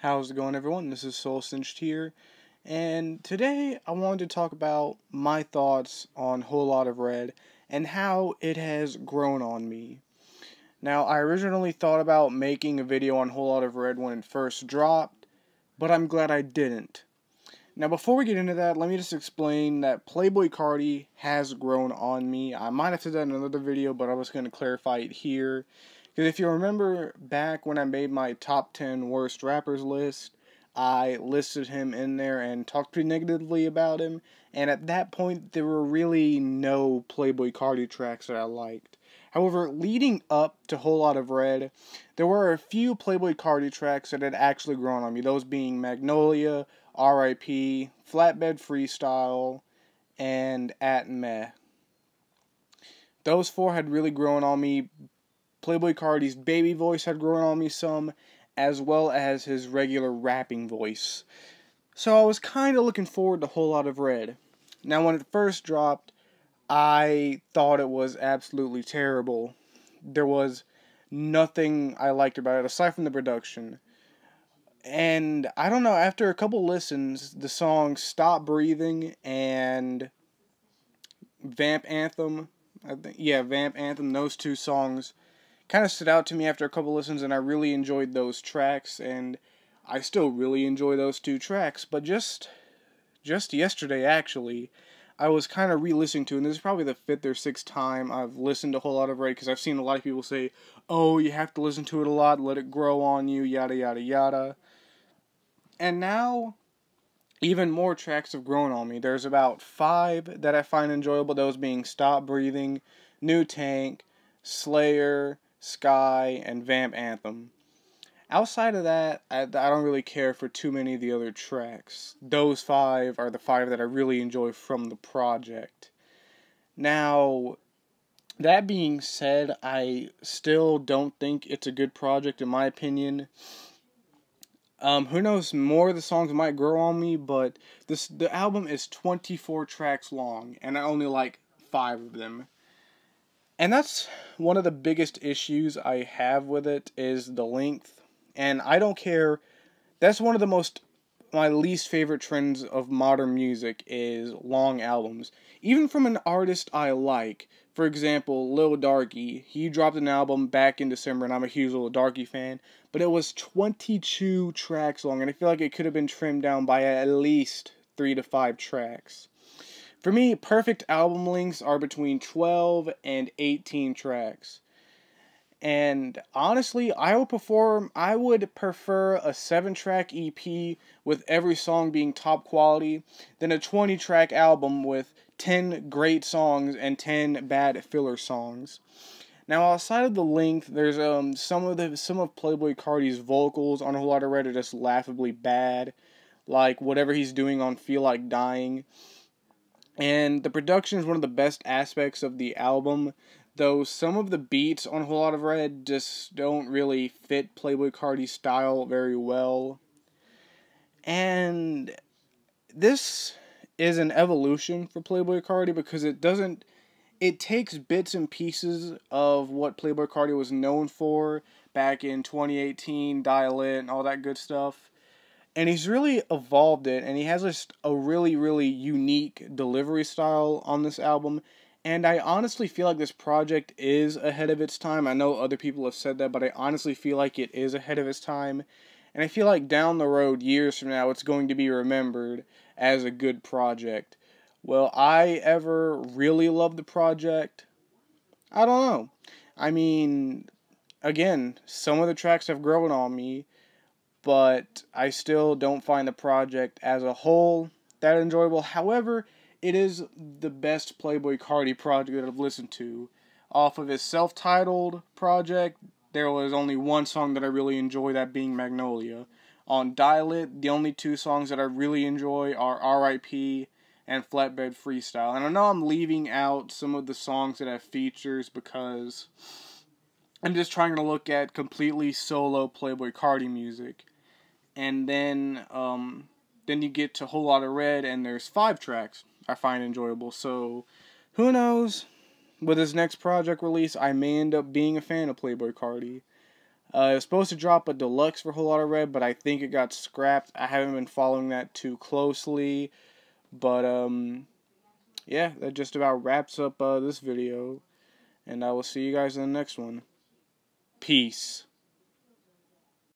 How's it going, everyone? This is Soul Cinched here, and today I wanted to talk about my thoughts on Whole Lot of Red and how it has grown on me. Now, I originally thought about making a video on Whole Lot of Red when it first dropped, but I'm glad I didn't. Now, before we get into that, let me just explain that Playboi Carti has grown on me. I might have said that in another video, but I was going to clarify it here. Because if you remember back when I made my top 10 worst rappers list, I listed him in there and talked pretty negatively about him. And at that point, there were really no Playboi Carti tracks that I liked. However, leading up to Whole Lot of Red, there were a few Playboi Carti tracks that had actually grown on me. Those being Magnolia, R.I.P., Flatbed Freestyle, and At Meh. Those four had really grown on me. Playboi Carti's baby voice had grown on me some, as well as his regular rapping voice. So I was kind of looking forward to Whole Lot of Red. Now, when it first dropped, I thought it was absolutely terrible. There was nothing I liked about it, aside from the production. And I don't know, after a couple listens, the songs Stop Breathing and Vamp Anthem, Vamp Anthem, those two songs kind of stood out to me after a couple listens, and I really enjoyed those tracks, and I still really enjoy those two tracks. But just yesterday, actually, I was kind of re-listening to, and this is probably the 5th or 6th time I've listened to Whole Lot of Red, because I've seen a lot of people say, oh, you have to listen to it a lot, let it grow on you, yada yada yada. And now, even more tracks have grown on me. There's about 5 that I find enjoyable, those being Stop Breathing, New Tank, Slayer, Sky, and Vamp Anthem. Outside of that, I don't really care for too many of the other tracks. Those 5 are the 5 that I really enjoy from the project. Now, that being said, I still don't think it's a good project in my opinion. Who knows, more of the songs might grow on me, but the album is 24 tracks long, and I only like 5 of them. And that's one of the biggest issues I have with it, is the length. And I don't care, that's one of my least favorite trends of modern music, is long albums. Even from an artist I like, for example, Lil Darky, he dropped an album back in December, and I'm a huge Lil Darky fan, but it was 22 tracks long, and I feel like it could have been trimmed down by at least 3 to 5 tracks. For me, perfect album lengths are between 12 and 18 tracks. And honestly, I would prefer a 7-track EP with every song being top quality than a 20-track album with 10 great songs and 10 bad filler songs. Now, outside of the length, there's some of Playboi Carti's vocals on Whole Lot of Red are just laughably bad, like whatever he's doing on Feel Like Dying. And the production is one of the best aspects of the album, though some of the beats on Whole Lot of Red just don't really fit Playboi Carti's style very well. And this is an evolution for Playboi Carti, because it takes bits and pieces of what Playboi Carti was known for back in 2018, Dial It, and all that good stuff. And he's really evolved it, and he has just a really, really unique delivery style on this album. And I honestly feel like this project is ahead of its time. I know other people have said that, but I honestly feel like it is ahead of its time. And I feel like down the road, years from now, it's going to be remembered as a good project. Will I ever really love the project? I don't know. I mean, again, some of the tracks have grown on me, but I still don't find the project as a whole that enjoyable. However, it is the best Playboi Carti project that I've listened to. Off of his self-titled project, there was only one song that I really enjoy, that being Magnolia. On Dial It, the only 2 songs that I really enjoy are R.I.P. and Flatbed Freestyle. And I know I'm leaving out some of the songs that have features because I'm just trying to look at completely solo Playboi Carti music. And then you get to Whole Lot of Red, and there's 5 tracks I find enjoyable. So, who knows? With his next project release, I may end up being a fan of Playboi Carti. It was supposed to drop a deluxe for Whole Lotta Red, but I think it got scrapped. I haven't been following that too closely, but yeah, that just about wraps up this video, and I will see you guys in the next one. Peace.